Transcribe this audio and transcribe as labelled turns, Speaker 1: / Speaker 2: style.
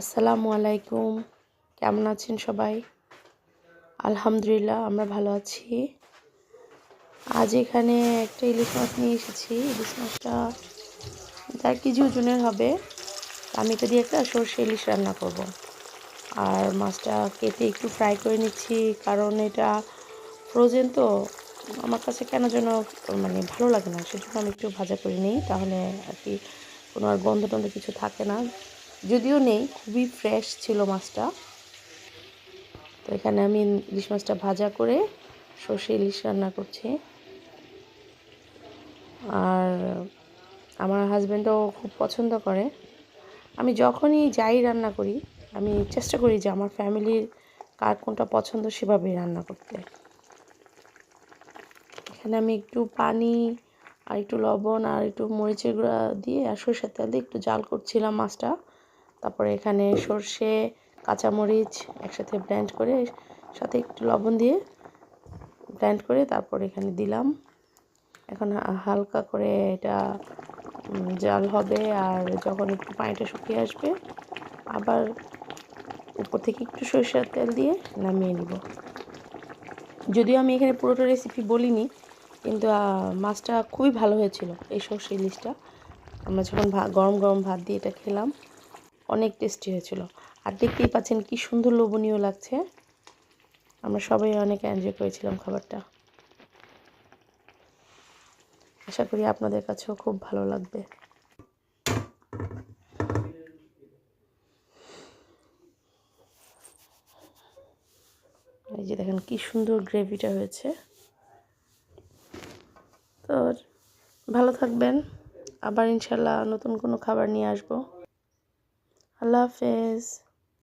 Speaker 1: আসসালামু আলাইকুম। কেমন আছেন সবাই? আলহামদুলিল্লাহ আমরা ভালো আছি। আজ এখানে একটা ইলিশ মাছ নিয়ে এসেছি। ইলিশ মাছটা 4 কেজি ওজনের হবে। আমি এটা দিয়ে একটা সরষে ইলিশ রান্না করব। আর মাছটা কেটে একটু ফ্রাই করে নিচ্ছি, কারণ এটা ফ্রোজেন তো আমার কাছে কেন যেন ভালো লাগে না। সেজন্য আমি একটু ভাজা করে নিই, তাহলে আর কি কোনো আর গন্ধ টন্ধ কিছু থাকে না। যদিও নেই, খুবই ফ্রেশ ছিল মাছটা। তো এখানে আমি ইলিশ মাছটা ভাজা করে সর্ষে ইলিশ রান্না করছি। আর আমার হাজব্যান্ডও খুব পছন্দ করে। আমি যখনই যাই রান্না করি, আমি চেষ্টা করি যে আমার ফ্যামিলির কার কোনটা পছন্দ সেভাবেই রান্না করতে। এখানে আমি একটু পানি আর একটু লবণ আর একটু মরিচের গুঁড়া দিয়ে আর সরষের তেল দিয়ে একটু জাল করছিলাম মাছটা। তারপরে এখানে সর্ষে, কাঁচামরিচ একসাথে ব্লেন্ড করে, সাথে একটু লবণ দিয়ে ব্লেন্ড করে তারপর এখানে দিলাম। এখন হালকা করে এটা জাল হবে, আর যখন একটু পানিটা শুকিয়ে আসবে আবার উপর থেকে একটু সরিষার তেল দিয়ে নামিয়ে নিব। যদিও আমি এখানে পুরোটা রেসিপি বলিনি, কিন্তু মাছটা খুবই ভালো হয়েছিল। এই সর্ষে ইলিশটা আমরা যখন গরম গরম ভাত দিয়ে এটা খেলাম, অনেক টেস্টি হয়েছিল। আর দেখতেই পাচ্ছেন কি সুন্দর লোভনীয় লাগছে। আমরা সবাই অনেক এনজয় করেছিলাম খাবারটা। আশা করি আপনাদের কাছেও খুব ভালো লাগবে। এই যে দেখেন কি সুন্দর গ্রেভিটা হয়েছে। তো ভালো থাকবেন, আবার ইনশাল্লাহ নতুন কোনো খাবার নিয়ে আসবো। আল্লাহ হাফেজ।